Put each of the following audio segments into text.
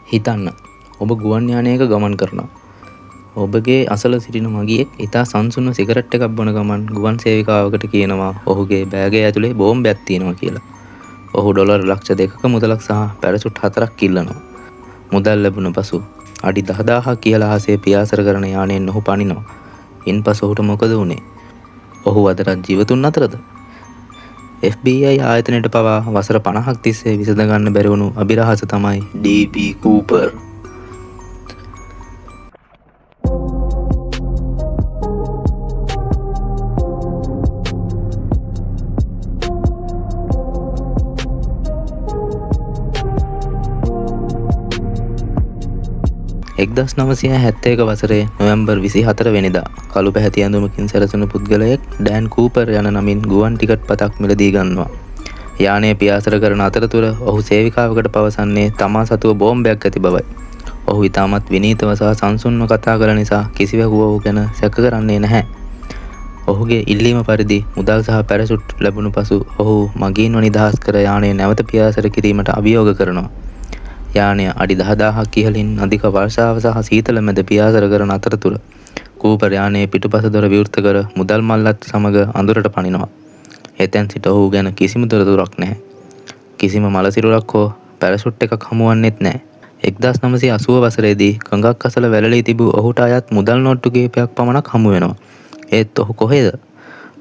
හිතන්න ඔබ ගුවන් යානයක ගමන් කරනවා. ඔබගේ අසල සිටින මගියෙක් ඉතා සංසුන්ව සිගරට් එකක් බොන ගමන් ගුවන් සේවිකාවකට කියනවා ඔහුගේ බෑගය ඇතුලේ බෝම්බයක් තියෙනවා කියලා. ඔහු ඩොලර් ලක්ෂ 2ක මුදලක් සහ පැරෂුට් 4ක් ඉල්ලනවා. මුදල් ලැබුණ පසු අඩි 10000ක් ඉහළ අහසේ පියාසර කරන යානයෙන් ඔහු පනිනවා. ඉන්පසු ඔහුට මොකද වුනේ? ඔහු අදටත් ජීවතුන් අතරද? FBI ආයතනයට පවා වසර 50ක් තිස්සේ විසඳ ගන්න බැරි වුණු අභිරහස තමයි DB කූපර්. එක්දස් 971 වසරේ නොවැම්බර් 24 වෙනිදා කළු පැහැති ඇඳුමකින් සැරසුණු පුද්ගලයෙක් ඩෑන් කූපර් යන නමින් ගුවන් ටිකට් පතක් මිලදී ගන්නවා. යානය පියාසර කරන අතරතුර ඔහු සේවිකාවකට පවසන්නේ තමා සතුව බෝම්බයක් ඇති බවයි. ඔහු ඉතාමත් විනීතව සහ සංසුන්ව කතා කළ නිසා කිසිවෙකු ඔහු ගැන සැක කරන්නේ නැහැ. ඔහුගේ ඉල්ලීම පරිදි මුදල් සහ පැරෂුට් ලැබුණු පසු ඔහු මගීන්ව නිදහස් කර යානය නැවත පියාසර කිරීමට අභියෝග කරනවා. යානය අඩි 10000ක් ඉහළින් අධික වර්ෂාව සහ සීතල මැද පියාසර කරන අතරතුර කූපර් යානයේ පිටුපස දොර විවෘත කර මුදල් මල්ලත් සමග අඳුරට පනිනවා. එතෙන් සිට ඔහු ගැන කිසිම තොරතුරක් නැහැ. කිසිම මල සිරුරක් හෝ පැරෂුට් එකක් හමුවන්නේත් නැහැ. 1980 වසරේදී කඟක් අසල වැළලී තිබූ ඔහුට අයත් මුදල් නෝට්ටු කිහිපයක් පමණක් හමු වෙනවා. ඒත් ඔහු කොහෙද?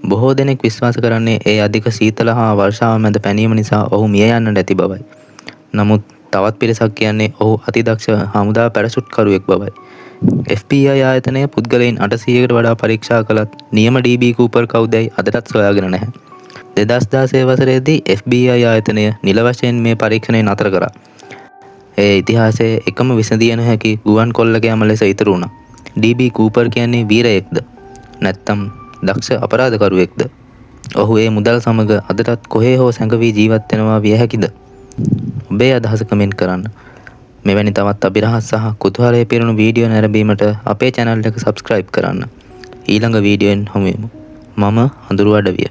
බොහෝ දෙනෙක් විශ්වාස කරන්නේ ඒ අධික සීතල හා වර්ෂාව මැද පැනීම නිසා ඔහු මිය යන්නට ඇති බවයි. නමුත් තවත් පිරිසක් කියන්නේ ඔහු අතිදක්ෂ හමුදා පැරෂුට්කරුවෙක් බවයි. FBI ආයතනය පුද්ගලයන් 800කට වඩා පරීක්ෂා කළත් නියම DB කූපර් කවුදයි අදටත් සොයාගෙන නැහැ. 2016 වසරේදී FBI ආයතනය නිල වශයෙන් මේ පරීක්ෂණය නතර කරා. ඒ ඉතිහාසයේ එකම විසඳිය නොහැකි ගුවන් කොල්ලකෑම ලෙස ඉතුරු වුණා. DB කූපර් කියන්නේ වීරයෙක්ද? නැත්නම් දක්ෂ අපරාධකරුවෙක්ද? ඔහු ඒ මුදල් සමග අදටත් කොහේ හෝ සැඟවී ජීවත් වෙනවා විය හැකිද? ඔබේ අදහස කමෙන්ට් කරන්න. මෙවැනි තවත් අභිරහස් සහ කුතුහලයේ පිරුණු වීඩියෝ නැරඹීමට අපේ channel එක subscribe කරන්න. ඊළඟ වීඩියෝෙන් හමු වෙමු. මම අඳුරු අඩවිය.